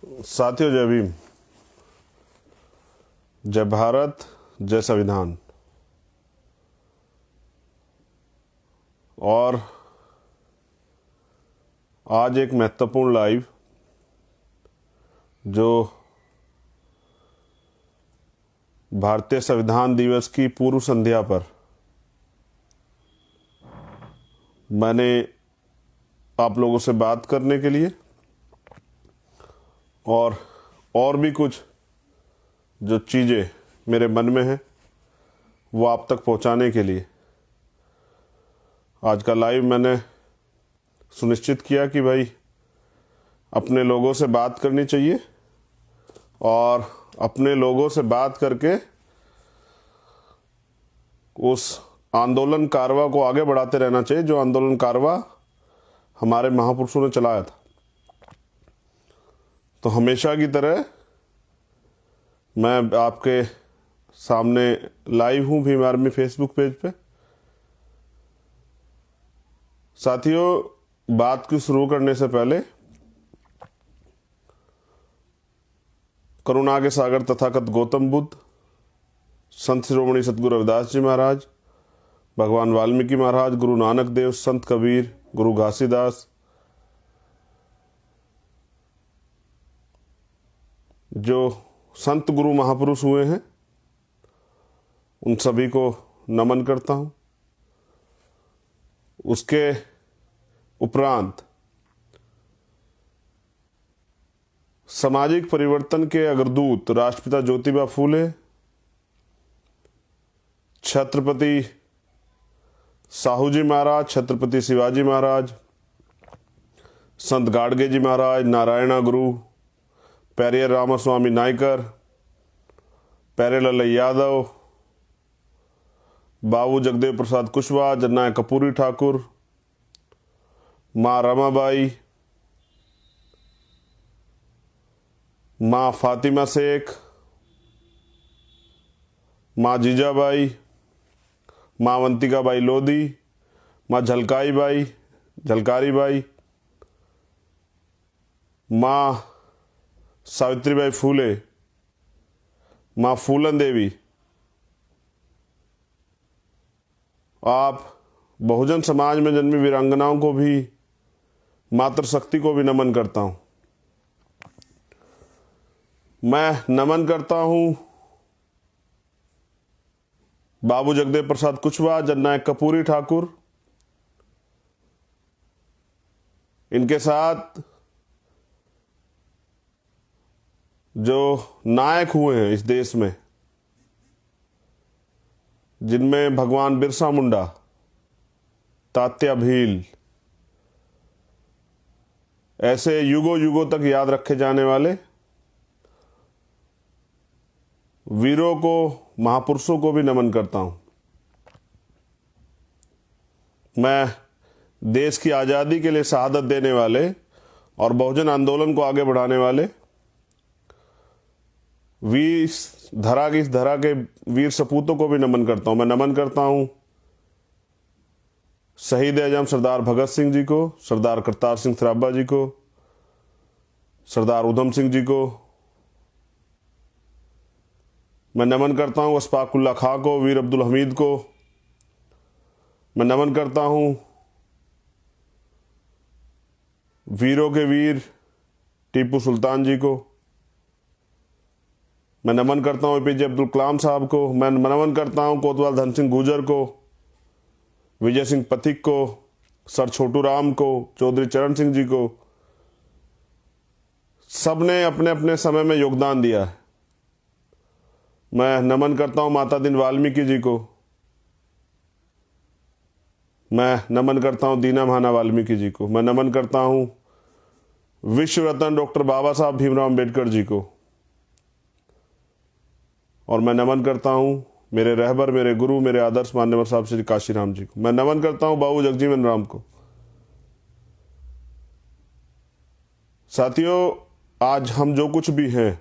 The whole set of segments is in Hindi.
साथियों, जय भीम, जय भारत, जय संविधान। और आज एक महत्वपूर्ण लाइव जो भारतीय संविधान दिवस की पूर्व संध्या पर मैंने आप लोगों से बात करने के लिए और भी कुछ जो चीज़ें मेरे मन में हैं वो आप तक पहुंचाने के लिए आज का लाइव मैंने सुनिश्चित किया कि भाई अपने लोगों से बात करनी चाहिए और अपने लोगों से बात करके उस आंदोलन कारवा को आगे बढ़ाते रहना चाहिए जो आंदोलन कारवा हमारे महापुरुषों ने चलाया था। तो हमेशा की तरह मैं आपके सामने लाइव हूँ भीम आर्मी फेसबुक पेज पे। साथियों, बात को शुरू करने से पहले करुणा के सागर तथागत गौतम बुद्ध, संत शिरोमणि सतगुरु रविदास जी महाराज, भगवान वाल्मीकि महाराज, गुरु नानक देव, संत कबीर, गुरु घासीदास, जो संत गुरु महापुरुष हुए हैं उन सभी को नमन करता हूँ। उसके उपरांत सामाजिक परिवर्तन के अग्रदूत राष्ट्रपिता ज्योतिबा फूले, छत्रपति साहू जी महाराज, छत्रपति शिवाजी महाराज, संत गाडगे जी महाराज, नारायणा गुरु, पेरियर रामास्वामी नायकर, प्यारेलाल यादव, बाबू जगदेव प्रसाद कुशवाहा, जननायक कपूरी ठाकुर, माँ रमाबाई, माँ फातिमा शेख, माँ जीजाबाई, माँ अवंतिका बाई लोधी, माँ झलकारी बाई, माँ सावित्रीबाई फूले, माँ फूलन देवी। आप बहुजन समाज में जन्मी वीरांगनाओं को भी, मातृशक्ति को भी नमन करता हूँ। मैं नमन करता हूँ बाबू जगदेव प्रसाद कुशवाहा, जननायक कपूरी ठाकुर। इनके साथ जो नायक हुए हैं इस देश में, जिनमें भगवान बिरसा मुंडा, तात्या भील, ऐसे युगों युगों तक याद रखे जाने वाले वीरों को, महापुरुषों को भी नमन करता हूं। मैं देश की आज़ादी के लिए शहादत देने वाले और बहुजन आंदोलन को आगे बढ़ाने वाले इस धरा के वीर सपूतों को भी नमन करता हूं। मैं नमन करता हूं शहीद आजम सरदार भगत सिंह जी को, सरदार करतार सिंह सराभा जी को, सरदार उधम सिंह जी को। मैं नमन करता हूं अशफाक उल्लाह खां को, वीर अब्दुल हमीद को। मैं नमन करता हूं वीरों के वीर टीपू सुल्तान जी को। मैं नमन करता हूँ एपीजे अब्दुल कलाम साहब को। मैं नमन करता हूँ कोतवाल धन सिंह गुर्जर को, विजय सिंह पथिक को, सर छोटू राम को, चौधरी चरण सिंह जी को। सब ने अपने अपने समय में योगदान दिया है। मैं नमन करता हूँ माता दीन वाल्मीकि जी को। मैं नमन करता हूँ दीना महाना वाल्मीकि जी को। मैं नमन करता हूँ विश्व रत्न डॉक्टर बाबा साहब भीमराव अम्बेडकर जी को। और मैं नमन करता हूँ मेरे रहबर, मेरे गुरु, मेरे आदर्श मान्यवर साहब श्री काशीराम जी को। मैं नमन करता हूँ बाबू जगजीवन राम को। साथियों, आज हम जो कुछ भी हैं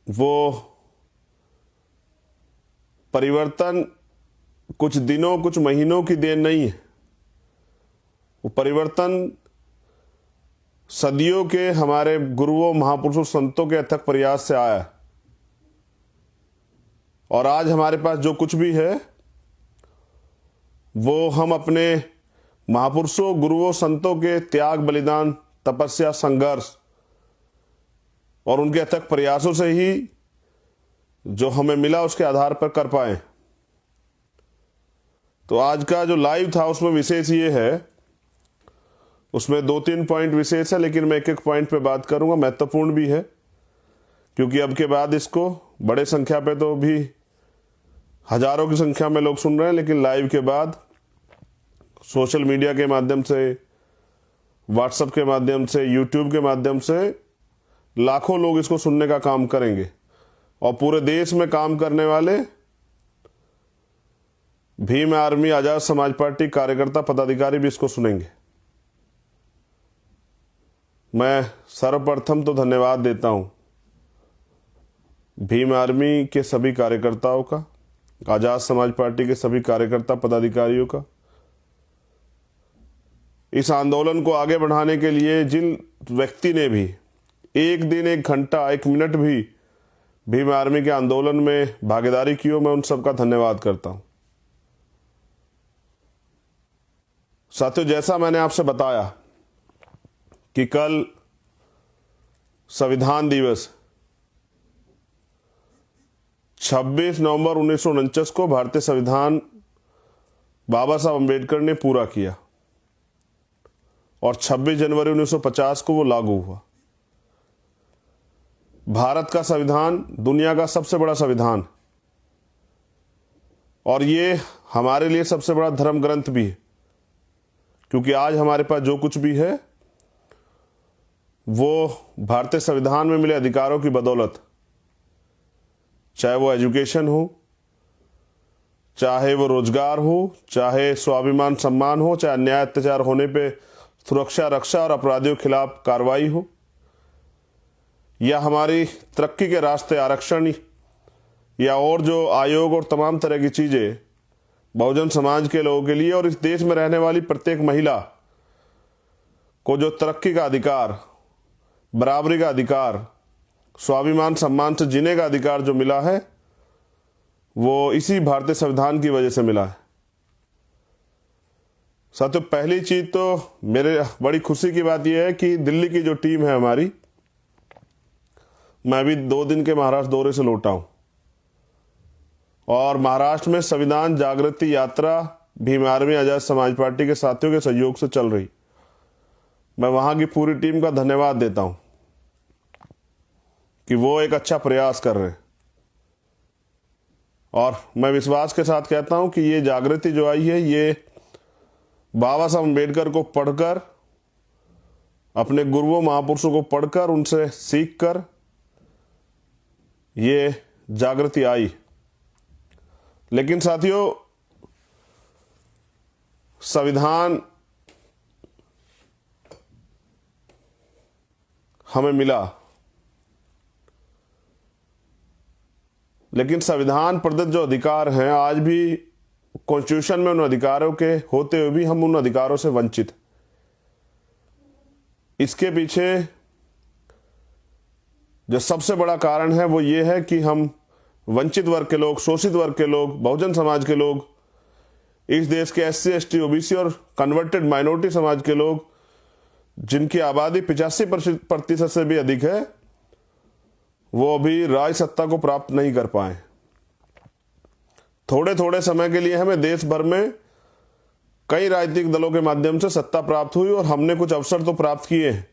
वो परिवर्तन कुछ दिनों, कुछ महीनों की देन नहीं है। वो परिवर्तन सदियों के हमारे गुरुओं महापुरुषों संतों के अथक प्रयास से आया है। और आज हमारे पास जो कुछ भी है वो हम अपने महापुरुषों गुरुओं संतों के त्याग बलिदान तपस्या संघर्ष और उनके अथक प्रयासों से ही जो हमें मिला उसके आधार पर कर पाए। तो आज का जो लाइव था उसमें विशेष ये है, उसमें 2-3 पॉइंट विशेष है, लेकिन मैं एक एक पॉइंट पे बात करूंगा, महत्वपूर्ण भी है क्योंकि अब के बाद इसको बड़े संख्या पे तो भी हजारों की संख्या में लोग सुन रहे हैं, लेकिन लाइव के बाद सोशल मीडिया के माध्यम से, व्हाट्सएप के माध्यम से, यूट्यूब के माध्यम से लाखों लोग इसको सुनने का काम करेंगे और पूरे देश में काम करने वाले भीम आर्मी आजाद समाज पार्टी कार्यकर्ता पदाधिकारी भी इसको सुनेंगे। मैं सर्वप्रथम तो धन्यवाद देता हूं भीम आर्मी के सभी कार्यकर्ताओं का, आजाद समाज पार्टी के सभी कार्यकर्ता पदाधिकारियों का, इस आंदोलन को आगे बढ़ाने के लिए जिन व्यक्ति ने भी एक दिन, एक घंटा, एक मिनट भी भीम आर्मी के आंदोलन में भागीदारी की हो, मैं उन सबका धन्यवाद करता हूं। साथियों, जैसा मैंने आपसे बताया कि कल संविधान दिवस 26 नवंबर 1949 को भारतीय संविधान बाबा साहब अंबेडकर ने पूरा किया और 26 जनवरी 1950 को वो लागू हुआ। भारत का संविधान दुनिया का सबसे बड़ा संविधान और ये हमारे लिए सबसे बड़ा धर्म ग्रंथ भी है, क्योंकि आज हमारे पास जो कुछ भी है वो भारतीय संविधान में मिले अधिकारों की बदौलत, चाहे वो एजुकेशन हो, चाहे वो रोजगार हो, चाहे स्वाभिमान सम्मान हो, चाहे अन्याय अत्याचार होने पे सुरक्षा रक्षा और अपराधियों के खिलाफ कार्रवाई हो, या हमारी तरक्की के रास्ते आरक्षण, या और जो आयोग और तमाम तरह की चीजें बहुजन समाज के लोगों के लिए और इस देश में रहने वाली प्रत्येक महिला को जो तरक्की का अधिकार, बराबरी का अधिकार, स्वाभिमान सम्मान से जीने का अधिकार जो मिला है वो इसी भारतीय संविधान की वजह से मिला है। साथियों, पहली चीज तो मेरे बड़ी खुशी की बात यह है कि दिल्ली की जो टीम है हमारी, मैं अभी 2 दिन के महाराष्ट्र दौरे से लौटा हूं और महाराष्ट्र में संविधान जागृति यात्रा भीम आर्मी आजाद समाज पार्टी के साथियों के सहयोग से चल रही। मैं वहां की पूरी टीम का धन्यवाद देता हूं कि वो एक अच्छा प्रयास कर रहे हैं और मैं विश्वास के साथ कहता हूं कि ये जागृति जो आई है ये बाबा साहब अम्बेडकर को पढ़कर, अपने गुरुओं महापुरुषों को पढ़कर, उनसे सीखकर ये जागृति आई। लेकिन साथियों, संविधान हमें मिला, लेकिन संविधान प्रदत्त जो अधिकार हैं आज भी कॉन्स्टिट्यूशन में उन अधिकारों के होते हुए भी हम उन अधिकारों से वंचित। इसके पीछे जो सबसे बड़ा कारण है वो ये है कि हम वंचित वर्ग के लोग, शोषित वर्ग के लोग, बहुजन समाज के लोग, इस देश के SC ST OBC और कन्वर्टेड माइनॉरिटी समाज के लोग, जिनकी आबादी 85% से भी अधिक है, वो अभी राज सत्ता को प्राप्त नहीं कर पाए। थोड़े थोड़े समय के लिए हमें देश भर में कई राजनीतिक दलों के माध्यम से सत्ता प्राप्त हुई और हमने कुछ अवसर तो प्राप्त किए हैं।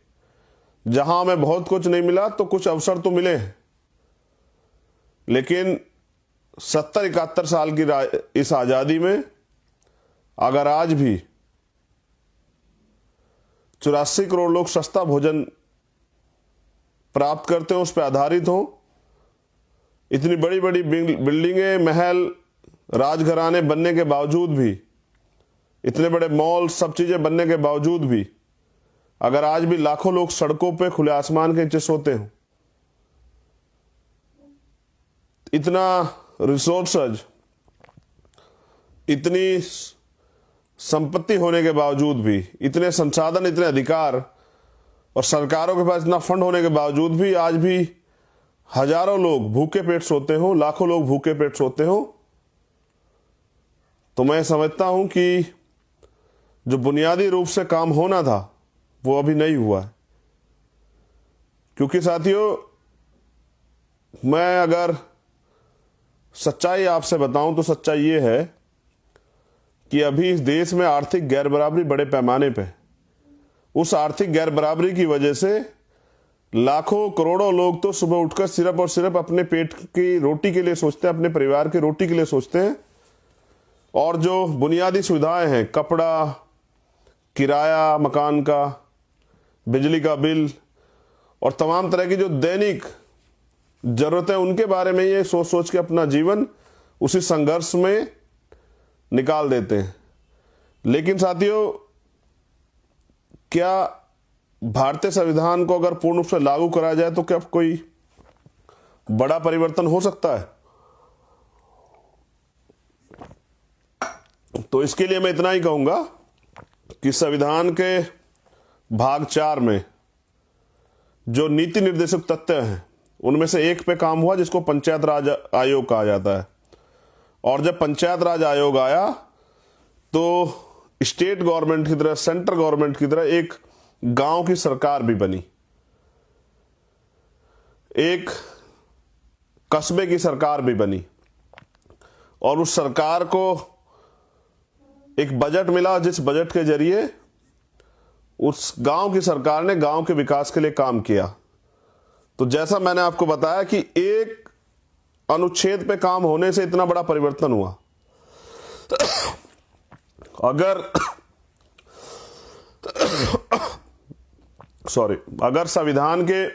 जहां हमें बहुत कुछ नहीं मिला तो कुछ अवसर तो मिले, लेकिन 70-71 साल की इस आजादी में अगर आज भी 84 करोड़ लोग सस्ता भोजन प्राप्त करते हो, उस पर आधारित हो, इतनी बड़ी बड़ी बिल्डिंगें, महल, राजघराने बनने के बावजूद भी, इतने बड़े मॉल, सब चीजें बनने के बावजूद भी अगर आज भी लाखों लोग सड़कों पे खुले आसमान के नीचे सोते हो, इतना रिसोर्सेज, इतनी संपत्ति होने के बावजूद भी, इतने संसाधन, इतने अधिकार और सरकारों के पास इतना फंड होने के बावजूद भी आज भी हजारों लोग भूखे पेट सोते हो, लाखों लोग भूखे पेट सोते हो, तो मैं समझता हूं कि जो बुनियादी रूप से काम होना था वो अभी नहीं हुआ है। क्योंकि साथियों, मैं अगर सच्चाई आपसे बताऊं तो सच्चाई ये है कि अभी इस देश में आर्थिक गैरबराबरी बड़े पैमाने पे, उस आर्थिक गैरबराबरी की वजह से लाखों करोड़ों लोग तो सुबह उठकर सिर्फ और सिर्फ अपने पेट की रोटी के लिए सोचते हैं, अपने परिवार की रोटी के लिए सोचते हैं। और जो बुनियादी सुविधाएं हैं, कपड़ा, किराया मकान का, बिजली का बिल और तमाम तरह की जो दैनिक जरूरतें, उनके बारे में ये सोच सोच के अपना जीवन उसी संघर्ष में निकाल देते हैं। लेकिन साथियों, क्या भारतीय संविधान को अगर पूर्ण रूप से लागू करा जाए तो क्या कोई बड़ा परिवर्तन हो सकता है? तो इसके लिए मैं इतना ही कहूंगा कि संविधान के भाग 4 में जो नीति निर्देशक तथ्य हैं उनमें से एक पे काम हुआ, जिसको पंचायत राज आयोग कहा जाता है। और जब पंचायत राज आयोग आया तो स्टेट गवर्नमेंट की तरह, सेंट्रल गवर्नमेंट की तरह एक गांव की सरकार भी बनी, एक कस्बे की सरकार भी बनी। और उस सरकार को एक बजट मिला, जिस बजट के जरिए उस गांव की सरकार ने गांव के विकास के लिए काम किया। तो जैसा मैंने आपको बताया कि एक अनुच्छेद पे काम होने से इतना बड़ा परिवर्तन हुआ। अगर संविधान के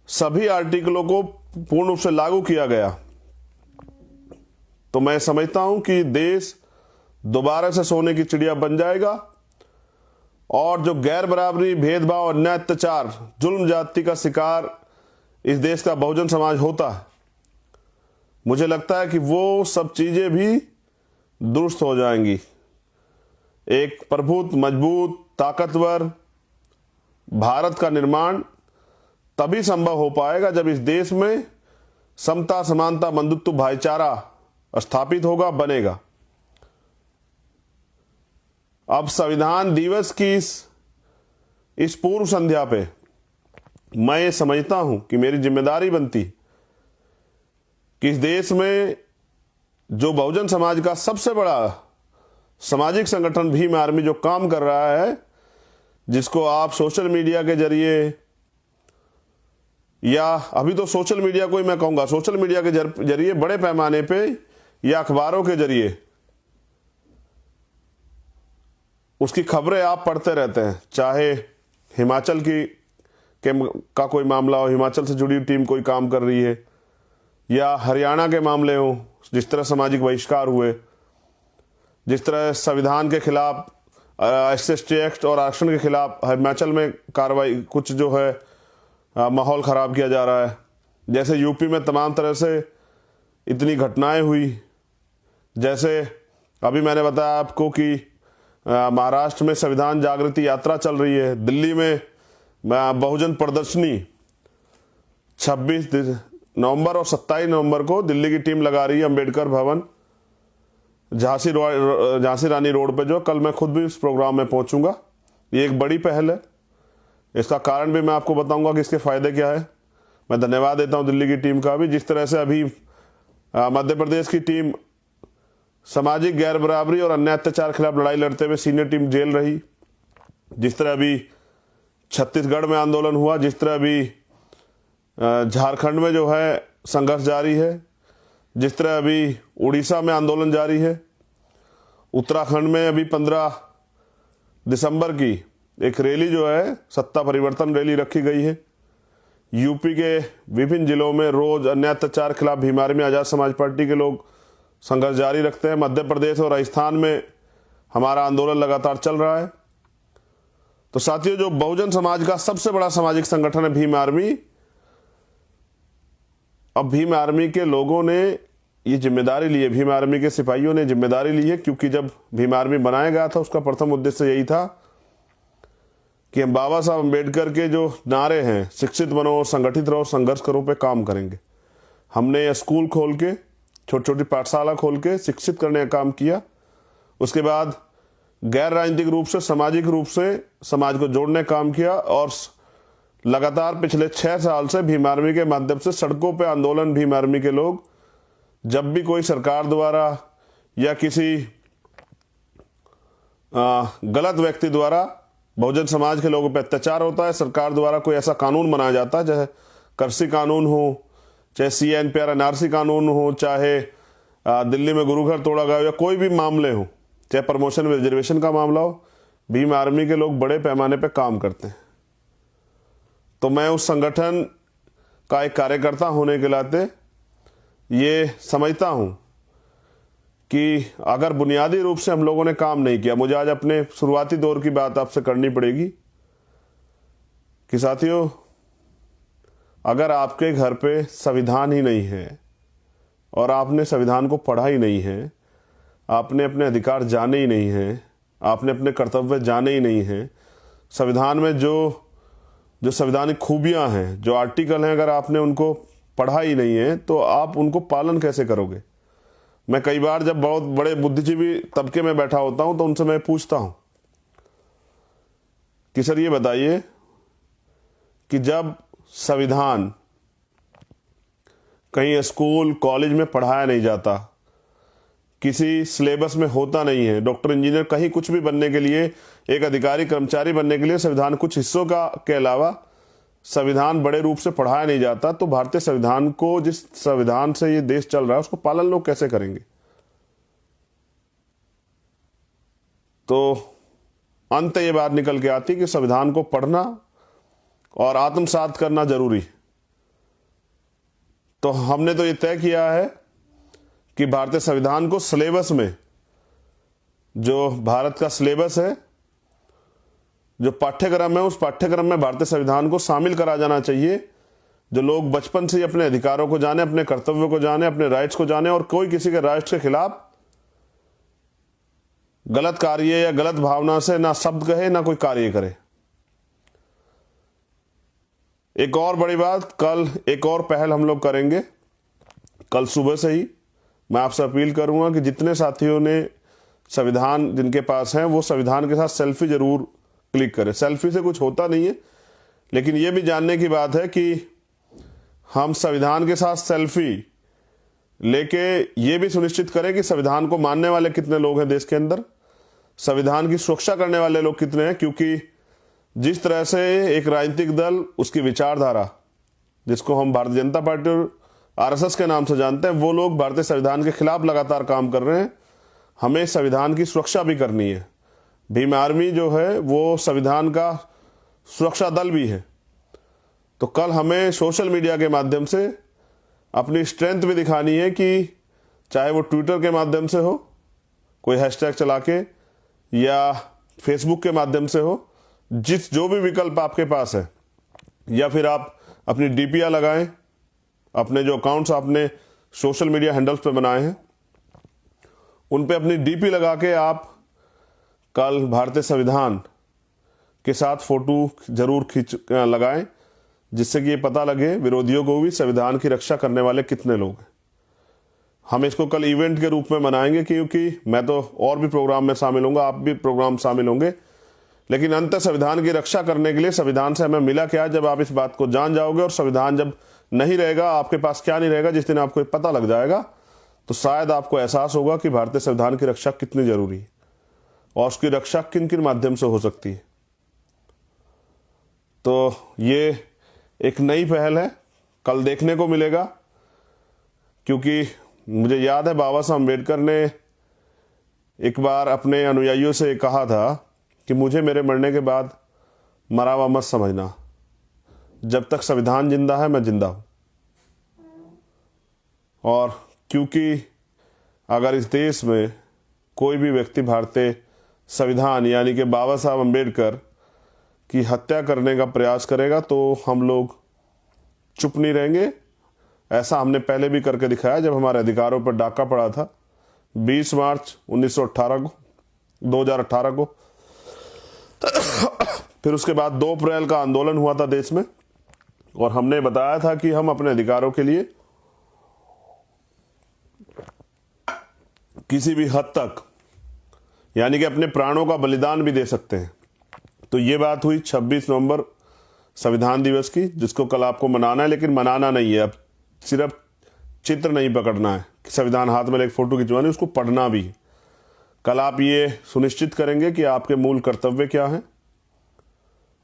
सभी आर्टिकलों को पूर्ण रूप से लागू किया गया तो मैं समझता हूं कि देश दोबारा से सोने की चिड़िया बन जाएगा। और जो गैर बराबरी, भेदभाव, अन्याय, अत्याचार, जुल्म जाति का शिकार इस देश का बहुजन समाज होता है, मुझे लगता है कि वो सब चीजें भी दुरुस्त हो जाएंगी। एक प्रभुत, मजबूत, ताकतवर भारत का निर्माण तभी संभव हो पाएगा जब इस देश में समता, समानता, बंधुत्व, भाईचारा स्थापित होगा, बनेगा। अब संविधान दिवस की इस पूर्व संध्या पे मैं ये समझता हूं कि मेरी जिम्मेदारी बनती कि इस देश में जो बहुजन समाज का सबसे बड़ा सामाजिक संगठन भीम आर्मी जो काम कर रहा है, जिसको आप सोशल मीडिया के जरिए, या अभी तो सोशल मीडिया को ही मैं कहूंगा, सोशल मीडिया के जरिए बड़े पैमाने पे या अखबारों के जरिए उसकी खबरें आप पढ़ते रहते हैं। चाहे हिमाचल का कोई मामला हो, हिमाचल से जुड़ी टीम कोई काम कर रही है, या हरियाणा के मामले हो, जिस तरह सामाजिक बहिष्कार हुए, जिस तरह संविधान के खिलाफ, SC/ST एक्ट और आरक्षण के खिलाफ हिमाचल में कार्रवाई, कुछ जो है माहौल खराब किया जा रहा है। जैसे यूपी में तमाम तरह से इतनी घटनाएं हुई, जैसे अभी मैंने बताया आपको कि महाराष्ट्र में संविधान जागृति यात्रा चल रही है, दिल्ली में बहुजन प्रदर्शनी 26 नवंबर और 27 नवंबर को दिल्ली की टीम लगा रही है अंबेडकर भवन, झांसी रानी रोड पे। जो कल मैं खुद भी इस प्रोग्राम में पहुंचूंगा। ये एक बड़ी पहल है। इसका कारण भी मैं आपको बताऊंगा कि इसके फायदे क्या है। मैं धन्यवाद देता हूं दिल्ली की टीम का भी। जिस तरह से अभी मध्य प्रदेश की टीम सामाजिक गैर बराबरी और अन्याय अत्याचार के खिलाफ लड़ाई लड़ते हुए सीनियर टीम जेल रही, जिस तरह अभी छत्तीसगढ़ में आंदोलन हुआ, जिस तरह अभी झारखंड में जो है संघर्ष जारी है, जिस तरह अभी उड़ीसा में आंदोलन जारी है, उत्तराखंड में अभी 15 दिसंबर की एक रैली जो है सत्ता परिवर्तन रैली रखी गई है। यूपी के विभिन्न जिलों में रोज अन्याय अत्याचार के खिलाफ भीम आर्मी आजाद समाज पार्टी के लोग संघर्ष जारी रखते हैं। मध्य प्रदेश और राजस्थान में हमारा आंदोलन लगातार चल रहा है। तो साथियों, जो बहुजन समाज का सबसे बड़ा सामाजिक संगठन है भीम आर्मी, अब भीम आर्मी के लोगों ने ये जिम्मेदारी ली है, भीम आर्मी के सिपाहियों ने जिम्मेदारी ली है, क्योंकि जब भीम आर्मी बनाया गया था उसका प्रथम उद्देश्य यही था कि हम बाबा साहब अम्बेडकर के जो नारे हैं, शिक्षित बनो, संगठित रहो, संघर्ष करो, पे काम करेंगे। हमने स्कूल खोल के, छोटी छोटी पाठशाला खोल के शिक्षित करने का काम किया। उसके बाद गैर राजनीतिक रूप से, सामाजिक रूप से समाज को जोड़ने का काम किया। और लगातार पिछले 6 साल से भीम आर्मी के माध्यम से सड़कों पे आंदोलन, भीम आर्मी के लोग, जब भी कोई सरकार द्वारा या किसी गलत व्यक्ति द्वारा बहुजन समाज के लोगों पर अत्याचार होता है, सरकार द्वारा कोई ऐसा कानून बनाया जाता है, चाहे कृषि कानून हो, चाहे CNPR NRC कानून हो, चाहे दिल्ली में गुरु घर तोड़ा गया, या कोई भी मामले हो, चाहे प्रमोशन में रिजर्वेशन का मामला हो, भीम आर्मी के लोग बड़े पैमाने पे काम करते हैं। तो मैं उस संगठन का एक कार्यकर्ता होने के नाते ये समझता हूं कि अगर बुनियादी रूप से हम लोगों ने काम नहीं किया, मुझे आज अपने शुरुआती दौर की बात आपसे करनी पड़ेगी कि साथियों, अगर आपके घर पे संविधान ही नहीं है और आपने संविधान को पढ़ा ही नहीं है, आपने अपने अधिकार जाने ही नहीं हैं, आपने अपने कर्तव्य जाने ही नहीं हैं, संविधान में जो संवैधानिक खूबियां हैं, जो आर्टिकल हैं, अगर आपने उनको पढ़ा ही नहीं है तो आप उनको पालन कैसे करोगे। मैं कई बार जब बहुत बड़े बुद्धिजीवी तबके में बैठा होता हूं तो उनसे मैं पूछता हूं कि सर ये बताइए कि जब संविधान कहीं स्कूल कॉलेज में पढ़ाया नहीं जाता, किसी सिलेबस में होता नहीं है, डॉक्टर इंजीनियर कहीं कुछ भी बनने के लिए, एक अधिकारी कर्मचारी बनने के लिए संविधान कुछ हिस्सों का के अलावा संविधान बड़े रूप से पढ़ाया नहीं जाता, तो भारतीय संविधान को, जिस संविधान से ये देश चल रहा है, उसको पालन लोग कैसे करेंगे। तो अंत ये बात निकल के आती कि संविधान को पढ़ना और आत्मसात करना जरूरी। तो हमने तो ये तय किया है कि भारतीय संविधान को सिलेबस में, जो भारत का सिलेबस है, जो पाठ्यक्रम है, उस पाठ्यक्रम में भारतीय संविधान को शामिल करा जाना चाहिए। जो लोग बचपन से ही अपने अधिकारों को जाने, अपने कर्तव्यों को जाने, अपने राइट्स को जाने, और कोई किसी के राइट्स के खिलाफ गलत कार्य या गलत भावना से ना शब्द कहे, ना कोई कार्य करे। एक और बड़ी बात, कल एक और पहल हम लोग करेंगे। कल सुबह से ही मैं आपसे अपील करूंगा कि जितने साथियों ने संविधान जिनके पास हैं, वो संविधान के साथ सेल्फी जरूर क्लिक करें। सेल्फी से कुछ होता नहीं है, लेकिन ये भी जानने की बात है कि हम संविधान के साथ सेल्फी लेके ये भी सुनिश्चित करें कि संविधान को मानने वाले कितने लोग हैं देश के अंदर, संविधान की सुरक्षा करने वाले लोग कितने हैं। क्योंकि जिस तरह से एक राजनीतिक दल, उसकी विचारधारा, जिसको हम भारतीय जनता पार्टी और RSS के नाम से जानते हैं, वो लोग भारतीय संविधान के खिलाफ लगातार काम कर रहे हैं। हमें संविधान की सुरक्षा भी करनी है। भीम आर्मी जो है वो संविधान का सुरक्षा दल भी है। तो कल हमें सोशल मीडिया के माध्यम से अपनी स्ट्रेंथ भी दिखानी है कि चाहे वो ट्विटर के माध्यम से हो, कोई हैशटैग चला के, या फेसबुक के माध्यम से हो, जो भी विकल्प आपके पास है, या फिर आप अपनी DPI लगाएं, अपने जो अकाउंट्स आपने सोशल मीडिया हैंडल्स पे बनाए हैं उन पे अपनी DP लगा के आप कल भारतीय संविधान के साथ फोटो जरूर खींच लगाएं, जिससे कि ये पता लगे विरोधियों को भी संविधान की रक्षा करने वाले कितने लोग हैं। हम इसको कल इवेंट के रूप में मनाएंगे, क्योंकि मैं तो और भी प्रोग्राम में शामिल होऊंगा, आप भी प्रोग्राम शामिल होंगे, लेकिन अंत संविधान की रक्षा करने के लिए संविधान से हमें मिला क्या, जब आप इस बात को जान जाओगे। और संविधान जब नहीं रहेगा, आपके पास क्या नहीं रहेगा, जिस दिन आपको पता लग जाएगा, तो शायद आपको एहसास होगा कि भारतीय संविधान की रक्षा कितनी जरूरी है और उसकी रक्षा किन किन माध्यम से हो सकती है। तो ये एक नई पहल है, कल देखने को मिलेगा। क्योंकि मुझे याद है बाबा साहब अम्बेडकर ने एक बार अपने अनुयायियों से कहा था कि मुझे मेरे मरने के बाद मरा हुआ मत समझना, जब तक संविधान जिंदा है मैं जिंदा हूं। और क्योंकि अगर इस देश में कोई भी व्यक्ति भारतीय संविधान यानी कि बाबा साहब अम्बेडकर की हत्या करने का प्रयास करेगा, तो हम लोग चुप नहीं रहेंगे। ऐसा हमने पहले भी करके दिखाया, जब हमारे अधिकारों पर डाका पड़ा था 20 मार्च 2018 को फिर उसके बाद 2 अप्रैल का आंदोलन हुआ था देश में, और हमने बताया था कि हम अपने अधिकारों के लिए किसी भी हद तक, यानी कि अपने प्राणों का बलिदान भी दे सकते हैं। तो ये बात हुई 26 नवंबर संविधान दिवस की, जिसको कल आपको मनाना है, लेकिन मनाना नहीं है, अब सिर्फ चित्र नहीं पकड़ना है, संविधान हाथ में एक फोटो खिंचवानी, उसको पढ़ना भी है। कल आप ये सुनिश्चित करेंगे कि आपके मूल कर्तव्य क्या हैं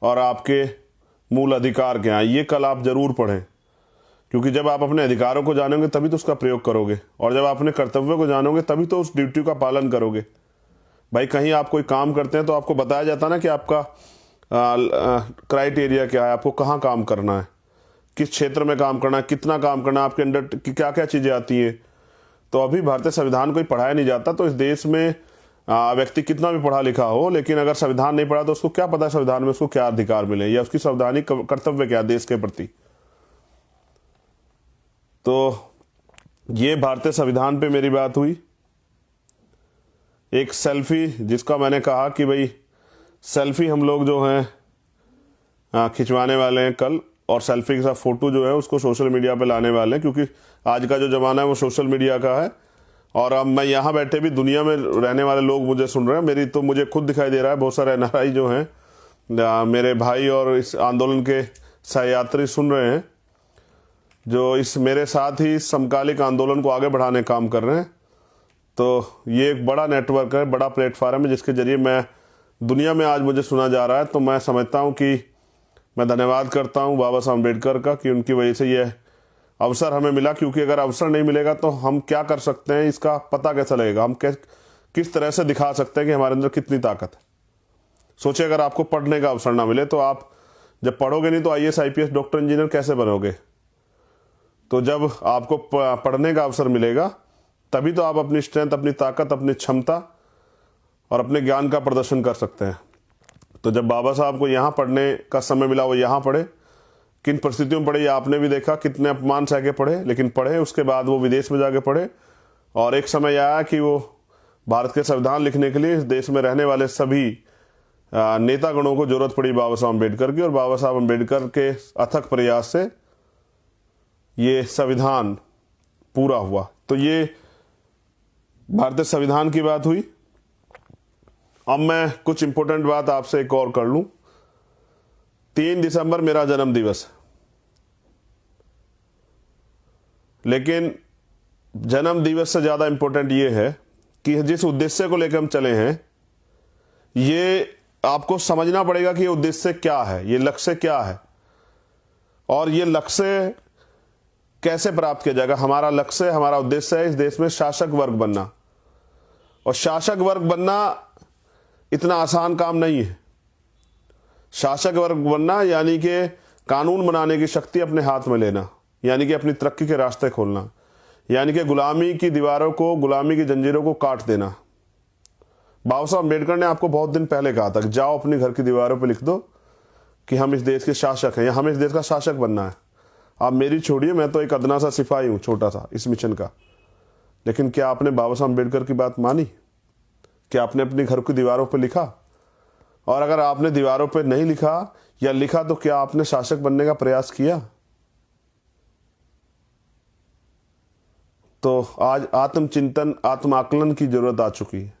और आपके मूल अधिकार क्या हैं, ये कल आप जरूर पढ़ें, क्योंकि जब आप अपने अधिकारों को जानोगे तभी तो उसका प्रयोग करोगे, और जब आप अपने कर्तव्य को जानोगे तभी तो उस ड्यूटी का पालन करोगे। भाई कहीं आप कोई काम करते हैं तो आपको बताया जाता ना कि आपका क्राइटेरिया क्या है, आपको कहाँ काम करना है, किस क्षेत्र में काम करना है, कितना काम करना है, आपके अंदर क्या क्या चीज़ें आती हैं। तो अभी भारतीय संविधान को ही पढ़ाया नहीं जाता। तो इस देश में व्यक्ति कितना भी पढ़ा लिखा हो, लेकिन अगर संविधान नहीं पढ़ा तो उसको क्या पता संविधान में उसको क्या अधिकार मिले या उसकी संवैधानिक कर्तव्य क्या देश के प्रति। तो ये भारतीय संविधान पे मेरी बात हुई। एक सेल्फी, जिसका मैंने कहा कि भाई सेल्फी हम लोग जो हैं खिंचवाने वाले हैं कल, और सेल्फी के साथ फोटो जो है उसको सोशल मीडिया पे लाने वाले हैं, क्योंकि आज का जो ज़माना है वो सोशल मीडिया का है। और अब मैं यहाँ बैठे भी दुनिया में रहने वाले लोग मुझे सुन रहे हैं, मेरी तो मुझे खुद दिखाई दे रहा है, बहुत सारे NRI जो हैं मेरे भाई और इस आंदोलन के सहयात्री सुन रहे हैं, जो इस मेरे साथ ही समकालिक आंदोलन को आगे बढ़ाने काम कर रहे हैं। तो ये एक बड़ा नेटवर्क है, बड़ा प्लेटफार्म है, जिसके जरिए मैं दुनिया में आज मुझे सुना जा रहा है। तो मैं समझता हूँ कि मैं धन्यवाद करता हूँ बाबा साहब अम्बेडकर का कि उनकी वजह से यह अवसर हमें मिला, क्योंकि अगर अवसर नहीं मिलेगा तो हम क्या कर सकते हैं इसका पता कैसा लगेगा, हम किस तरह से दिखा सकते हैं कि हमारे अंदर कितनी ताकत है। सोचिए अगर आपको पढ़ने का अवसर ना मिले तो आप जब पढ़ोगे नहीं तो IAS IPS डॉक्टर इंजीनियर कैसे बनोगे। तो जब आपको पढ़ने का अवसर मिलेगा तभी तो आप अपनी स्ट्रेंथ, अपनी ताकत, अपनी क्षमता और अपने ज्ञान का प्रदर्शन कर सकते हैं। तो जब बाबा साहब को यहाँ पढ़ने का समय मिला वो यहाँ पढ़े, किन परिस्थितियों में पढ़े ये आपने भी देखा, कितने अपमान सह के पढ़े, लेकिन पढ़े। उसके बाद वो विदेश में जाके पढ़े, और एक समय आया कि वो भारत के संविधान लिखने के लिए इस देश में रहने वाले सभी नेतागणों को जरूरत पड़ी बाबा साहब अम्बेडकर की, और बाबा साहब अम्बेडकर के अथक प्रयास से ये संविधान पूरा हुआ। तो ये भारतीय संविधान की बात हुई। अब मैं कुछ इंपॉर्टेंट बात आपसे एक और कर लूं। 3 दिसंबर मेरा जन्म दिवस है, लेकिन जन्म दिवस से ज्यादा इंपॉर्टेंट ये है कि जिस उद्देश्य को लेकर हम चले हैं, ये आपको समझना पड़ेगा कि ये उद्देश्य क्या है, ये लक्ष्य क्या है, और ये लक्ष्य कैसे प्राप्त किया जाएगा। हमारा लक्ष्य, हमारा उद्देश्य है इस देश में शासक वर्ग बनना, और शासक वर्ग बनना इतना आसान काम नहीं है। शासक वर्ग बनना यानी कि कानून बनाने की शक्ति अपने हाथ में लेना, यानी कि अपनी तरक्की के रास्ते खोलना, यानी कि गुलामी की दीवारों को, गुलामी की जंजीरों को काट देना। बाबा साहब अम्बेडकर ने आपको बहुत दिन पहले कहा था कि जाओ अपने घर की दीवारों पर लिख दो कि हम इस देश के शासक हैं, या हमें इस देश का शासक बनना है। आप मेरी छोड़िए, मैं तो एक अदना सा सिपाही हूं, छोटा सा इस मिशन का। लेकिन क्या आपने बाबा साहब अम्बेडकर की बात मानी? क्या आपने अपनी घर की दीवारों पर लिखा? और अगर आपने दीवारों पर नहीं लिखा या लिखा तो क्या आपने शासक बनने का प्रयास किया? तो आज आत्मचिंतन, आत्माकलन की जरूरत आ चुकी है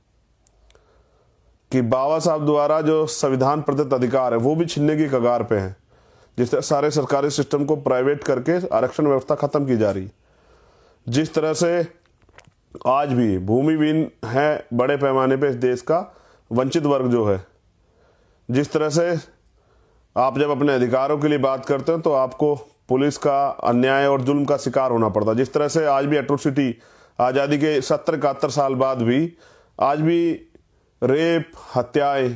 कि बाबा साहब द्वारा जो संविधान प्रदत्त अधिकार है वो भी छीनने की कगार पे है। जिस तरह सारे सरकारी सिस्टम को प्राइवेट करके आरक्षण व्यवस्था खत्म की जा रही, जिस तरह से आज भी भूमिहीन है बड़े पैमाने पे इस देश का वंचित वर्ग जो है, जिस तरह से आप जब अपने अधिकारों के लिए बात करते हो तो आपको पुलिस का अन्याय और जुल्म का शिकार होना पड़ता, जिस तरह से आज भी एट्रोसिटी, आज़ादी के 70-71 साल बाद भी आज भी रेप, हत्याएं,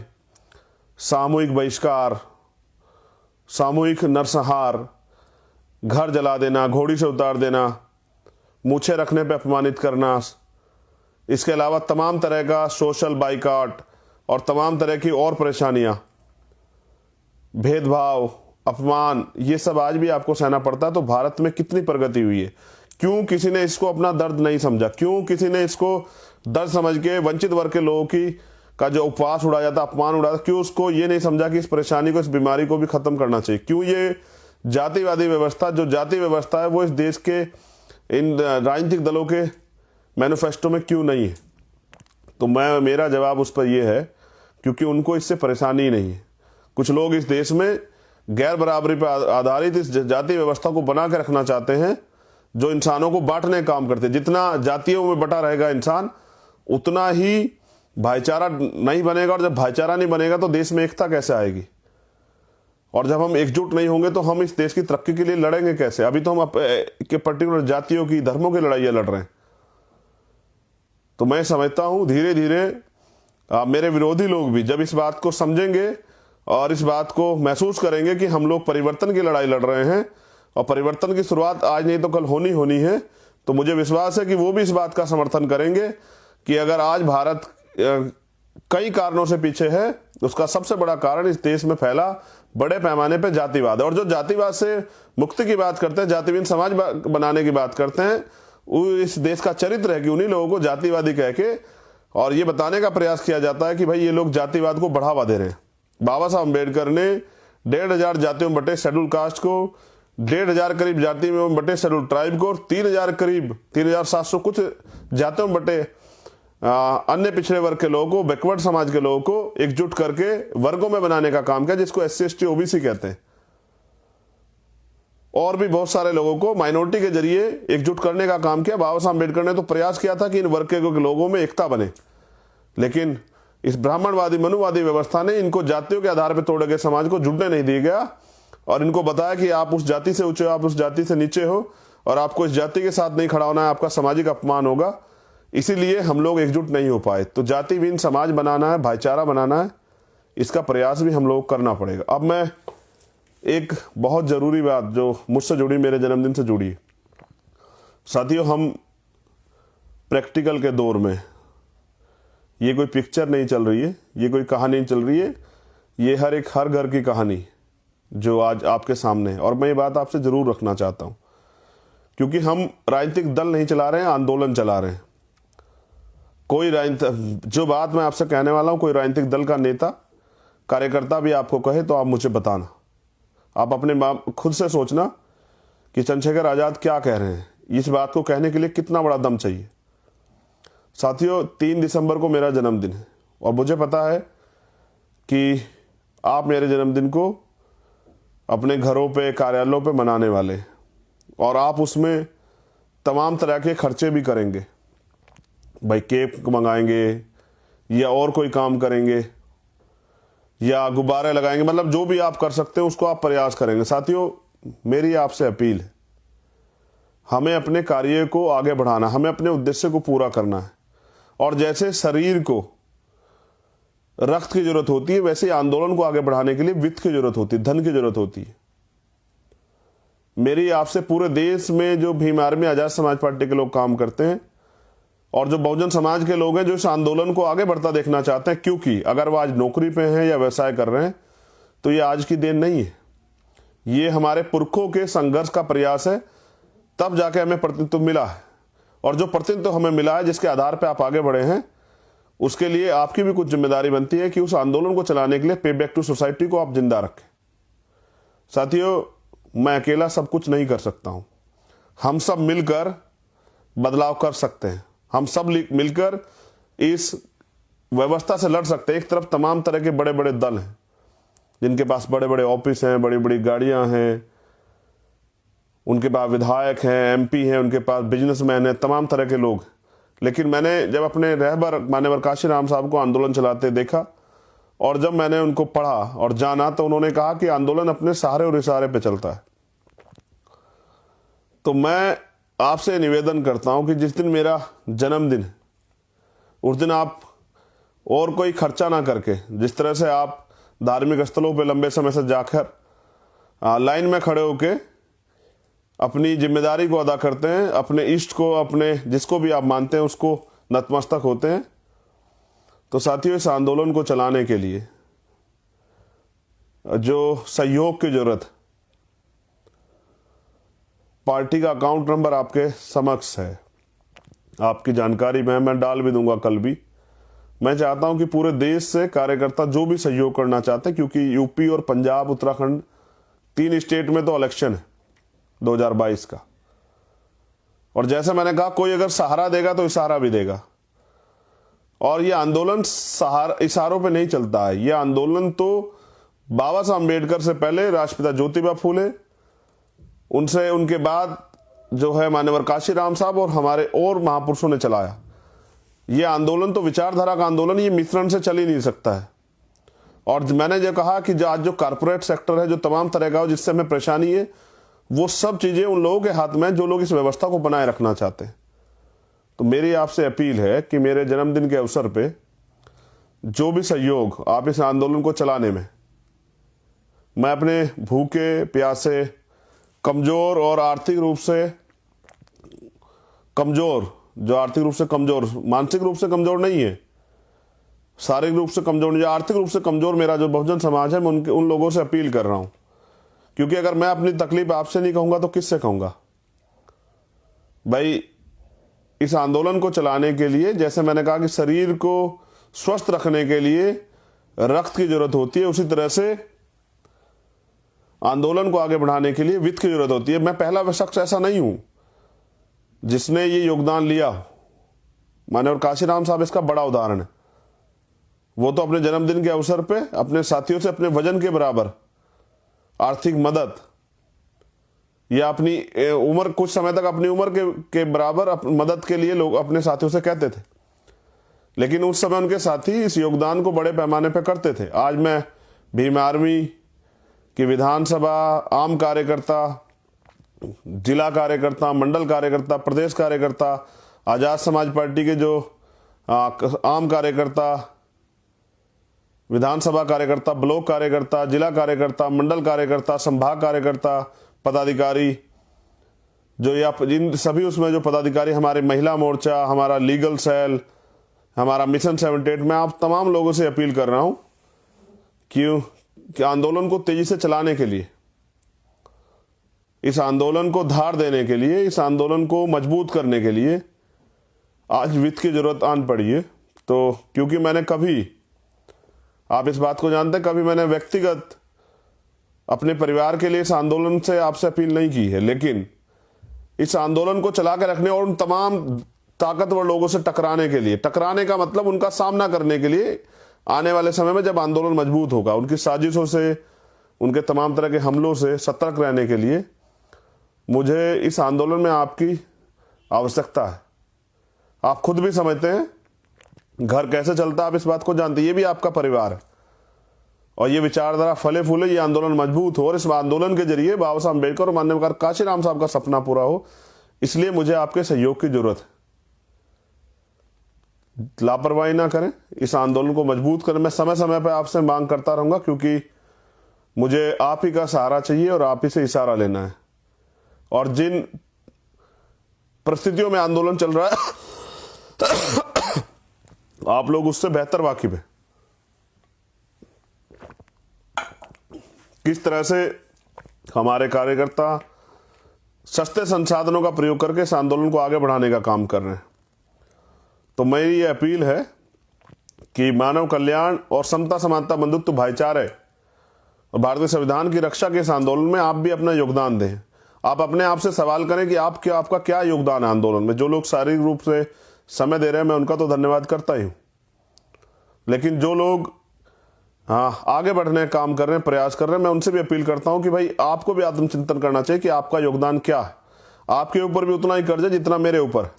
सामूहिक बहिष्कार, सामूहिक नरसंहार, घर जला देना, घोड़ी से उतार देना, मूछें रखने पर अपमानित करना, इसके अलावा तमाम तरह का सोशल बाइकआउट और तमाम तरह की और परेशानियां, भेदभाव, अपमान, ये सब आज भी आपको सहना पड़ता है। तो भारत में कितनी प्रगति हुई है? क्यों किसी ने इसको अपना दर्द नहीं समझा? क्यों किसी ने इसको दर्द समझ के वंचित वर्ग के लोगों की का जो उपवास उड़ाया जाता, अपमान उड़ाया, क्यों उसको ये नहीं समझा कि इस परेशानी को, इस बीमारी को भी खत्म करना चाहिए? क्यों ये जातिवादी व्यवस्था, जो जाति व्यवस्था है, वो इस देश के इन राजनीतिक दलों के मैनिफेस्टो में क्यों नहीं है? तो मेरा जवाब उस पर यह है, क्योंकि उनको इससे परेशानी ही नहीं है। कुछ लोग इस देश में गैर बराबरी पर आधारित इस जाति व्यवस्था को बना के रखना चाहते हैं, जो इंसानों को बांटने का काम करते हैं। जितना जातियों में बटा रहेगा इंसान, उतना ही भाईचारा नहीं बनेगा, और जब भाईचारा नहीं बनेगा तो देश में एकता कैसे आएगी? और जब हम एकजुट नहीं होंगे तो हम इस देश की तरक्की के लिए लड़ेंगे कैसे? अभी तो हम के पर्टिकुलर जातियों की, धर्मों की लड़ाइयां लड़ रहे हैं। तो मैं समझता हूं धीरे धीरे मेरे विरोधी लोग भी जब इस बात को समझेंगे और इस बात को महसूस करेंगे कि हम लोग परिवर्तन की लड़ाई लड़ रहे हैं और परिवर्तन की शुरुआत आज नहीं तो कल होनी है, तो मुझे विश्वास है कि वो भी इस बात का समर्थन करेंगे कि अगर आज भारत कई कारणों से पीछे है, उसका सबसे बड़ा कारण इस देश में फैला बड़े पैमाने पर जातिवाद है। और जो जातिवाद से मुक्ति की बात करते हैं, जातिहीन समाज बनाने की बात करते हैं, वो इस देश का चरित्र है कि उन्हीं लोगों को जातिवादी कह के और ये बताने का प्रयास किया जाता है कि भाई ये लोग जातिवाद को बढ़ावा दे रहे हैं। बाबा साहब अम्बेडकर ने 1,500 जातियों में बटे शेड्यूल कास्ट को, 1,500 करीब जाति में बटे शेड्यूल ट्राइब को, 3,000 करीब 3,700 कुछ जातियों में बटे अन्य पिछड़े वर्ग के लोगों को, बैकवर्ड समाज के लोगों को एकजुट करके वर्गों में बनाने का काम किया, जिसको SC ST OBC कहते हैं। और भी बहुत सारे लोगों को माइनॉरिटी के जरिए एकजुट करने का काम किया। बाबा साहब अम्बेडकर ने तो प्रयास किया था कि इन वर्ग के लोगों में एकता बने, लेकिन इस ब्राह्मणवादी मनुवादी व्यवस्था ने इनको जातियों के आधार पर तोड़े गए समाज को जुड़ने नहीं दिया गया और इनको बताया कि आप उस जाति से ऊंचे हो, आप उस जाति से नीचे हो और आपको इस जाति के साथ नहीं खड़ा होना है, आपका सामाजिक अपमान होगा। इसीलिए हम लोग एकजुट नहीं हो पाए। तो जातिहीन समाज बनाना है, भाईचारा बनाना है, इसका प्रयास भी हम लोग करना पड़ेगा। अब मैं एक बहुत जरूरी बात जो मुझसे जुड़ी, मेरे जन्मदिन से जुड़ी, साथियों, हम प्रैक्टिकल के दौर में, ये कोई पिक्चर नहीं चल रही है, ये कोई कहानी नहीं चल रही है, ये हर घर की कहानी जो आज आपके सामने है। और मैं ये बात आपसे जरूर रखना चाहता हूं, क्योंकि हम राजनीतिक दल नहीं चला रहे हैं, आंदोलन चला रहे हैं। कोई जो बात मैं आपसे कहने वाला हूं, कोई राजनीतिक दल का नेता कार्यकर्ता भी आपको कहे तो आप मुझे बताना। आप अपने खुद से सोचना कि चंद्रशेखर आजाद क्या कह रहे हैं। इस बात को कहने के लिए कितना बड़ा दम चाहिए। साथियों, 3 दिसंबर को मेरा जन्मदिन है और मुझे पता है कि आप मेरे जन्मदिन को अपने घरों पे, कार्यालयों पे मनाने वाले, और आप उसमें तमाम तरह के खर्चे भी करेंगे। भाई केक मंगाएंगे या और कोई काम करेंगे या गुब्बारे लगाएंगे, मतलब जो भी आप कर सकते हैं उसको आप प्रयास करेंगे। साथियों, मेरी आपसे अपील है, हमें अपने कार्य को आगे बढ़ाना, हमें अपने उद्देश्य को पूरा करना है। और जैसे शरीर को रक्त की जरूरत होती है, वैसे आंदोलन को आगे बढ़ाने के लिए वित्त की जरूरत होती है, धन की जरूरत होती है। मेरी आपसे, पूरे देश में जो भीम आर्मी, आजाद समाज पार्टी के लोग काम करते हैं और जो बहुजन समाज के लोग हैं जो इस आंदोलन को आगे बढ़ता देखना चाहते हैं, क्योंकि अगर वो आज नौकरी पे हैं या व्यवसाय कर रहे हैं तो ये आज की देन नहीं है, ये हमारे पुरखों के संघर्ष का प्रयास है, तब जाके हमें प्रतिनिधित्व मिला है। और जो प्रतिनिधित्व हमें मिला है, जिसके आधार पर आप आगे बढ़े हैं, उसके लिए आपकी भी कुछ जिम्मेदारी बनती है कि उस आंदोलन को चलाने के लिए पे बैक टू सोसाइटी को आप जिंदा रखें। साथियों, मैं अकेला सब कुछ नहीं कर सकता हूं, हम सब मिलकर बदलाव कर सकते हैं, हम सब मिलकर इस व्यवस्था से लड़ सकते हैं। एक तरफ तमाम तरह के बड़े बड़े दल हैं जिनके पास बड़े बड़े ऑफिस हैं, बड़ी बड़ी गाड़ियां हैं, उनके पास विधायक हैं, MP हैं, उनके पास बिजनेसमैन हैं, तमाम तरह के लोग। लेकिन मैंने जब अपने रहबर मान्यवर काशीराम साहब को आंदोलन चलाते देखा और जब मैंने उनको पढ़ा और जाना, तो उन्होंने कहा कि आंदोलन अपने सहारे और इशारे पे चलता है। तो मैं आपसे निवेदन करता हूं कि जिस दिन मेरा जन्मदिन है, उस दिन आप और कोई खर्चा ना करके, जिस तरह से आप धार्मिक स्थलों पे लंबे समय से जाकर लाइन में खड़े होके अपनी जिम्मेदारी को अदा करते हैं, अपने इष्ट को, अपने जिसको भी आप मानते हैं उसको नतमस्तक होते हैं, तो साथियों, इस आंदोलन को चलाने के लिए जो सहयोग की जरूरत, पार्टी का अकाउंट नंबर आपके समक्ष है, आपकी जानकारी में मैं डाल भी दूंगा कल भी। मैं चाहता हूं कि पूरे देश से कार्यकर्ता जो भी सहयोग करना चाहते हैं, क्योंकि यूपी और पंजाब, उत्तराखंड, 3 स्टेट में तो इलेक्शन है 2022 का। और जैसे मैंने कहा, कोई अगर सहारा देगा तो इशारा भी देगा। और ये आंदोलन इशारों पे नहीं चलता है। ये आंदोलन तो बाबा साहब अम्बेडकर से पहले राष्ट्रपिता ज्योतिबा फूले, उनसे उनके बाद जो है मान्यवर काशीराम साहब और हमारे और महापुरुषों ने चलाया। ये आंदोलन तो विचारधारा का आंदोलन, ये मिश्रण से चल ही नहीं सकता है। और मैंने जो कहा कि आज जो कारपोरेट सेक्टर है, जो तमाम तरह का जिससे हमें परेशानी है, वो सब चीजें उन लोगों के हाथ में जो लोग इस व्यवस्था को बनाए रखना चाहते हैं। तो मेरी आपसे अपील है कि मेरे जन्मदिन के अवसर पे जो भी सहयोग आप इस आंदोलन को चलाने में, मैं अपने भूखे प्यासे, कमजोर और आर्थिक रूप से कमजोर, जो आर्थिक रूप से कमजोर, मानसिक रूप से कमजोर नहीं है, शारीरिक रूप से कमजोर, जो आर्थिक रूप से कमजोर मेरा जो बहुजन समाज है, मैं उन लोगों से अपील कर रहा हूं। क्योंकि अगर मैं अपनी तकलीफ आपसे नहीं कहूंगा तो किससे कहूंगा भाई। इस आंदोलन को चलाने के लिए, जैसे मैंने कहा कि शरीर को स्वस्थ रखने के लिए रक्त की जरूरत होती है, उसी तरह से आंदोलन को आगे बढ़ाने के लिए वित्त की जरूरत होती है। मैं पहला शख्स ऐसा नहीं हूं जिसने ये योगदान लिया। माननीय काशीराम साहब इसका बड़ा उदाहरण है। वो तो अपने जन्मदिन के अवसर पे अपने साथियों से अपने वजन के बराबर आर्थिक मदद, या अपनी उम्र, कुछ समय तक अपनी उम्र के बराबर मदद के लिए लोग अपने साथियों से कहते थे। लेकिन उस समय उनके साथी इस योगदान को बड़े पैमाने पर करते थे। आज मैं भीम आर्मी की विधानसभा, आम कार्यकर्ता, जिला कार्यकर्ता, मंडल कार्यकर्ता, प्रदेश कार्यकर्ता, आजाद समाज पार्टी के जो आम कार्यकर्ता, विधानसभा कार्यकर्ता, ब्लॉक कार्यकर्ता, जिला कार्यकर्ता, मंडल कार्यकर्ता, संभाग कार्यकर्ता, पदाधिकारी, जो या जिन सभी उसमें जो पदाधिकारी, हमारे महिला मोर्चा, हमारा लीगल सेल, हमारा मिशन 78, मैं आप तमाम लोगों से अपील कर रहा हूं कि आंदोलन को तेजी से चलाने के लिए, इस आंदोलन को धार देने के लिए, इस आंदोलन को मजबूत करने के लिए आज वित्त की जरूरत आन पड़ी है। तो क्योंकि मैंने कभी, आप इस बात को जानते हैं, कभी मैंने व्यक्तिगत अपने परिवार के लिए इस आंदोलन से आपसे अपील नहीं की है, लेकिन इस आंदोलन को चला के रखने और उन तमाम ताकतवर लोगों से टकराने के लिए, टकराने का मतलब उनका सामना करने के लिए, आने वाले समय में जब आंदोलन मजबूत होगा, उनकी साजिशों से, उनके तमाम तरह के हमलों से सतर्क रहने के लिए मुझे इस आंदोलन में आपकी आवश्यकता है। आप खुद भी समझते हैं घर कैसे चलता है, आप इस बात को जानते हैं। ये भी आपका परिवार है और ये विचारधारा फले फूले, ये आंदोलन मजबूत हो और इस आंदोलन के जरिए बाबा साहब अम्बेडकर और माननीय काशीराम साहब का सपना पूरा हो। इसलिए मुझे आपके सहयोग की जरूरत है। लापरवाही ना करें, इस आंदोलन को मजबूत करें। मैं समय समय पर आपसे मांग करता रहूंगा, क्योंकि मुझे आप ही का सहारा चाहिए और आप ही से इशारा लेना है। और जिन परिस्थितियों में आंदोलन चल रहा है आप लोग उससे बेहतर वाकिफ है। किस तरह से हमारे कार्यकर्ता सस्ते संसाधनों का प्रयोग करके इस आंदोलन को आगे बढ़ाने का काम कर रहे हैं। तो मेरी ये अपील है कि मानव कल्याण और समता, समानता, बंधुत्व, भाईचारे और भारतीय संविधान की रक्षा के इस आंदोलन में आप भी अपना योगदान दें। आप अपने आप से सवाल करें कि आपका क्या योगदान है आंदोलन में। जो लोग शारीरिक रूप से समय दे रहे हैं, मैं उनका तो धन्यवाद करता ही हूं, लेकिन जो लोग आगे बढ़ने का काम कर रहे हैं, प्रयास कर रहे हैं, मैं उनसे भी अपील करता हूं कि भाई आपको भी आत्मचिंतन करना चाहिए कि आपका योगदान क्या है। आपके ऊपर भी उतना ही कर्ज है जितना मेरे ऊपर।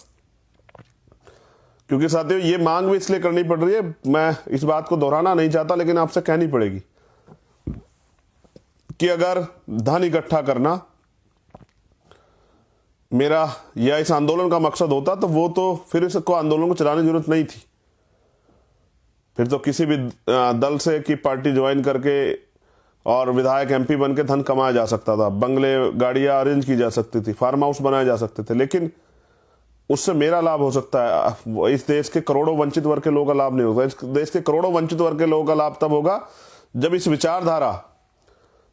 क्योंकि साथियों, ये मांग भी इसलिए करनी पड़ रही है, मैं इस बात को दोहराना नहीं चाहता, लेकिन आपसे कहनी पड़ेगी कि अगर धन इकट्ठा करना मेरा या इस आंदोलन का मकसद होता तो वो तो फिर इसको आंदोलन को चलाने की जरूरत नहीं थी। फिर तो किसी भी दल से की पार्टी ज्वाइन करके और विधायक एमपी बन के धन कमाया जा सकता था, बंगले गाड़ियां अरेंज की जा सकती थी, फार्म हाउस बनाए जा सकते थे। लेकिन उससे मेरा लाभ हो सकता है, इस देश के करोड़ों वंचित वर्ग के लोगों का लाभ नहीं होगा। इस देश के करोड़ों वंचित वर्ग के लोगों का लाभ तब होगा जब इस विचारधारा,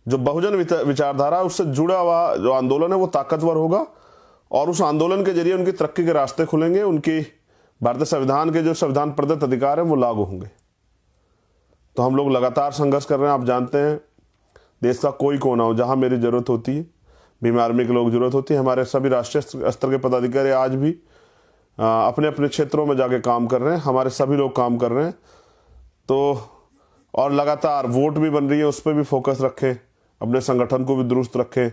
जो बहुजन विचारधारा, उससे जुड़ा हुआ जो आंदोलन है वो ताकतवर होगा और उस आंदोलन के जरिए उनकी तरक्की के रास्ते खुलेंगे, उनकी भारतीय संविधान के जो संविधान प्रदत्त अधिकार हैं वो लागू होंगे। तो हम लोग लगातार संघर्ष कर रहे हैं। आप जानते हैं देश का कोई कोना हो जहां मेरी जरूरत होती है, भीम आर्मी के लोग जरूरत होती है, हमारे सभी राष्ट्रीय स्तर के पदाधिकारी आज भी अपने अपने क्षेत्रों में जाके काम कर रहे हैं, हमारे सभी लोग काम कर रहे हैं। तो और लगातार वोट भी बन रही है, उस पर भी फोकस रखें, अपने संगठन को भी दुरुस्त रखें,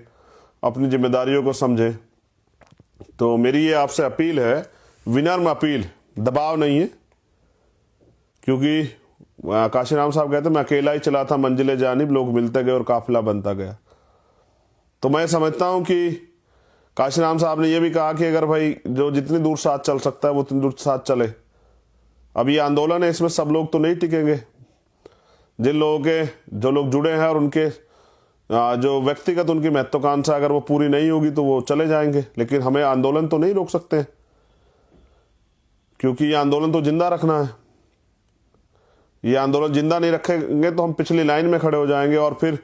अपनी जिम्मेदारियों को समझें। तो मेरी ये आपसे अपील है, विनम्र अपील, दबाव नहीं है, क्योंकि काशीराम साहब कहते मैं अकेला ही चला था मंजिले जानिब, लोग मिलते गए और काफिला बनता गया। तो मैं समझता हूं कि काशीराम साहब ने यह भी कहा कि अगर भाई जो जितनी दूर साथ चल सकता है वो उतनी दूर साथ चले। अब ये आंदोलन है, इसमें सब लोग तो नहीं टिकेंगे। जिन लोगों के जो लोग जुड़े हैं और उनके जो व्यक्तिगत उनकी महत्वाकांक्षा अगर वो पूरी नहीं होगी तो वो चले जाएंगे, लेकिन हमें आंदोलन तो नहीं रोक सकते, क्योंकि ये आंदोलन तो जिंदा रखना है। ये आंदोलन जिंदा नहीं रखेंगे तो हम पिछली लाइन में खड़े हो जाएंगे और फिर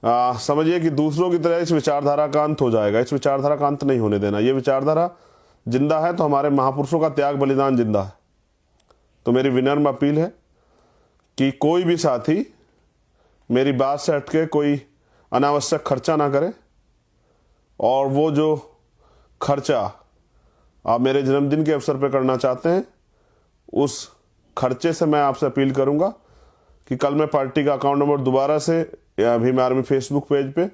समझिए कि दूसरों की तरह इस विचारधारा का अंत हो जाएगा। इस विचारधारा का अंत नहीं होने देना। ये विचारधारा जिंदा है तो हमारे महापुरुषों का त्याग बलिदान जिंदा है। तो मेरी विनम्र अपील है कि कोई भी साथी मेरी बात से हटके कोई अनावश्यक खर्चा ना करे, और वो जो खर्चा आप मेरे जन्मदिन के अवसर पर करना चाहते हैं उस खर्चे से मैं आपसे अपील करूंगा कि कल मैं पार्टी का अकाउंट नंबर दोबारा से भीम आर्मी फेसबुक पेज पे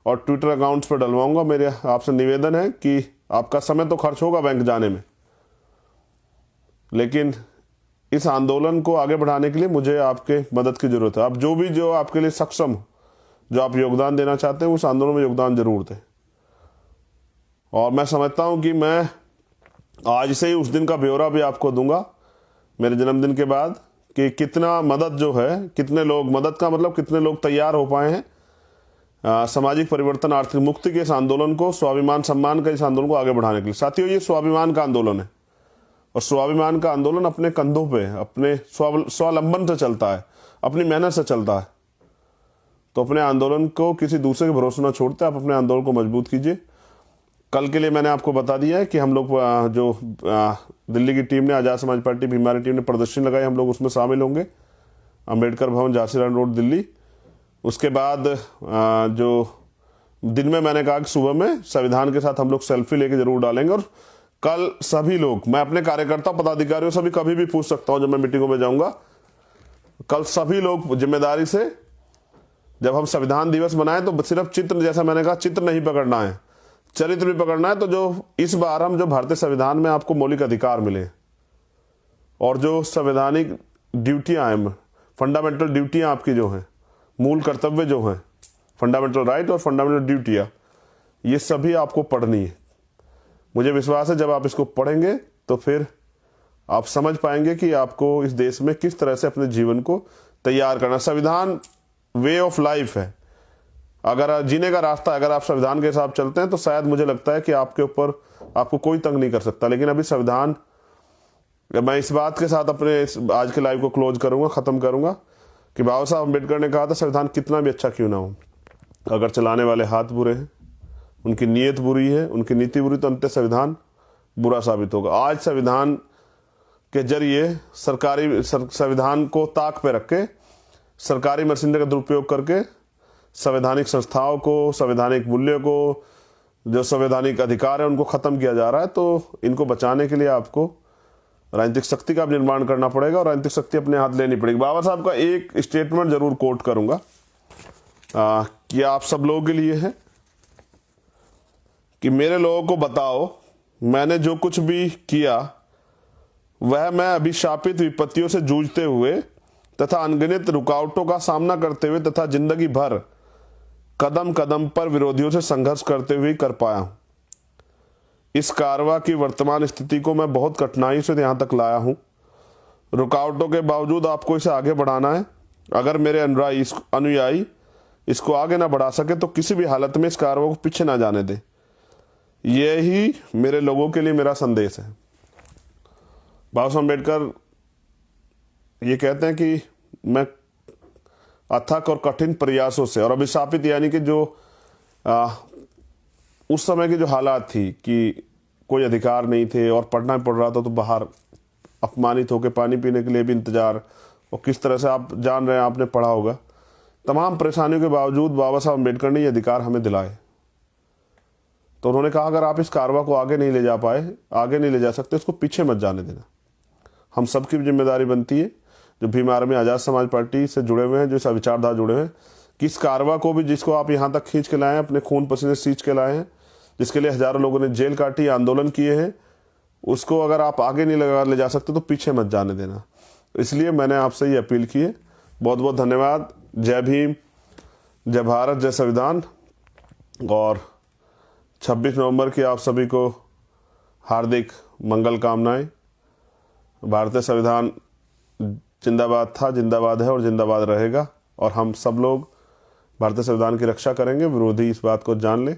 और ट्विटर अकाउंट्स पर डलवाऊंगा। मेरे आपसे निवेदन है कि आपका समय तो खर्च होगा बैंक जाने में, लेकिन इस आंदोलन को आगे बढ़ाने के लिए मुझे आपके मदद की जरूरत है। आप जो आपके लिए सक्षम हो, जो आप योगदान देना चाहते हैं उस आंदोलन में योगदान जरूर दें। और मैं समझता हूं कि मैं आज से ही उस दिन का ब्यौरा भी आपको दूंगा मेरे जन्मदिन के बाद, कि कितना मदद जो है, कितने लोग, मदद का मतलब कितने लोग तैयार हो पाए हैं सामाजिक परिवर्तन, आर्थिक मुक्ति के इस आंदोलन को, स्वाभिमान सम्मान का इस आंदोलन को आगे बढ़ाने के लिए। साथियों, ये स्वाभिमान का आंदोलन है और स्वाभिमान का आंदोलन अपने कंधों पे, अपने स्वावलंबन से चलता है, अपनी मेहनत से चलता है। तो अपने आंदोलन को किसी दूसरे के भरोसे न छोड़ते, आप अपने आंदोलन को मजबूत कीजिए। कल के लिए मैंने आपको बता दिया है कि हम लोग जो दिल्ली की टीम ने, Azad Samaj party Bhim army team ने प्रदर्शनी लगाई, हम लोग उसमें शामिल होंगे, अंबेडकर भवन, झांसीरानी रोड, दिल्ली। उसके बाद जो दिन में मैंने कहा कि सुबह में संविधान के साथ हम लोग सेल्फी लेके जरूर डालेंगे। और कल सभी लोग, मैं अपने कार्यकर्ता पदाधिकारियों से भी कभी भी पूछ सकता हूं जब मैं मीटिंगों में जाऊंगा, कल सभी लोग जिम्मेदारी से, जब हम संविधान दिवस मनाएं तो सिर्फ चित्र, जैसा मैंने कहा, चित्र नहीं पकड़ना है, चरित्र भी पकड़ना है। तो जो इस बार हम जो भारतीय संविधान में आपको मौलिक अधिकार मिले और जो संवैधानिक ड्यूटियां हैं, फंडामेंटल ड्यूटियां आपकी जो हैं, मूल कर्तव्य जो हैं, फंडामेंटल राइट और फंडामेंटल ड्यूटियां, ये सभी आपको पढ़नी है। मुझे विश्वास है जब आप इसको पढ़ेंगे तो फिर आप समझ पाएंगे कि आपको इस देश में किस तरह से अपने जीवन को तैयार करना। संविधान वे ऑफ लाइफ है, अगर जीने का रास्ता, अगर आप संविधान के हिसाब चलते हैं तो शायद मुझे लगता है कि आपके ऊपर आपको कोई तंग नहीं कर सकता। लेकिन अभी संविधान, मैं इस बात के साथ अपने आज के लाइव को क्लोज करूंगा, खत्म करूंगा, कि बाबा साहब अम्बेडकर ने कहा था संविधान कितना भी अच्छा क्यों ना हो, अगर चलाने वाले हाथ बुरे हैं, उनकी नीयत बुरी है, उनकी नीति बुरी, तो अंत संविधान बुरा साबित होगा। आज संविधान के जरिए संविधान को ताक पे रख के सरकारी मशीनरी का दुरुपयोग करके संवैधानिक संस्थाओं को, संवैधानिक मूल्यों को, जो संवैधानिक अधिकार है उनको खत्म किया जा रहा है। तो इनको बचाने के लिए आपको राजनीतिक शक्ति का निर्माण करना पड़ेगा और राजनीतिक शक्ति अपने हाथ लेनी पड़ेगी। बाबा साहब का एक स्टेटमेंट जरूर कोट करूंगा कि आप सब लोगों के लिए है कि मेरे लोगों को बताओ, मैंने जो कुछ भी किया वह मैं अभिशापित विपत्तियों से जूझते हुए तथा अनगिनत रुकावटों का सामना करते हुए तथा जिंदगी भर कदम कदम पर विरोधियों से संघर्ष करते हुए कर पाया हूं। इस कारवा की वर्तमान स्थिति को मैं बहुत कठिनाई से यहां तक लाया हूं। रुकावटों के बावजूद आपको इसे आगे बढ़ाना है। अगर मेरे अनुयायी इसको आगे ना बढ़ा सके तो किसी भी हालत में इस कारवा को पीछे ना जाने दे। यही मेरे लोगों के लिए मेरा संदेश है। बाबा साहब अम्बेडकर ये कहते हैं कि मैं अथक और कठिन प्रयासों से, और अभिशापित यानी कि जो उस समय की जो हालात थी कि कोई अधिकार नहीं थे और पढ़ना पड़ रहा था तो बाहर अपमानित होकर पानी पीने के लिए भी इंतजार, और किस तरह से आप जान रहे हैं, आपने पढ़ा होगा। तमाम परेशानियों के बावजूद बाबा साहब अम्बेडकर ने ये अधिकार हमें दिलाए। तो उन्होंने कहा अगर आप इस कारवां को आगे नहीं ले जा पाए, आगे नहीं ले जा सकते, इसको पीछे मत जाने देना। हम सबकी जिम्मेदारी बनती है जो भीम आर्मी आज़ाद समाज पार्टी से जुड़े हुए हैं, जो इस विचारधारा जुड़े हुए हैं, कि इस कारवां को भी, जिसको आप यहाँ तक खींच के लाए हैं, अपने खून पसीने सींच के लाए हैं, जिसके लिए हजारों लोगों ने जेल काटी, आंदोलन किए हैं, उसको अगर आप आगे नहीं ले जा सकते तो पीछे मत जाने देना। इसलिए मैंने आपसे ये अपील की है। बहुत बहुत धन्यवाद। जय भीम, जय भारत, जय संविधान। और 26 नवंबर की आप सभी को हार्दिक मंगल कामनाएं। भारतीय संविधान जिंदाबाद था, जिंदाबाद है और जिंदाबाद रहेगा। और हम सब लोग भारतीय संविधान की रक्षा करेंगे। विरोधी इस बात को जान ले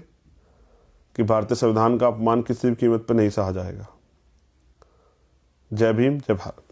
कि भारतीय संविधान का अपमान किसी भी कीमत पर नहीं सहा जाएगा। जय भीम, जय भारत।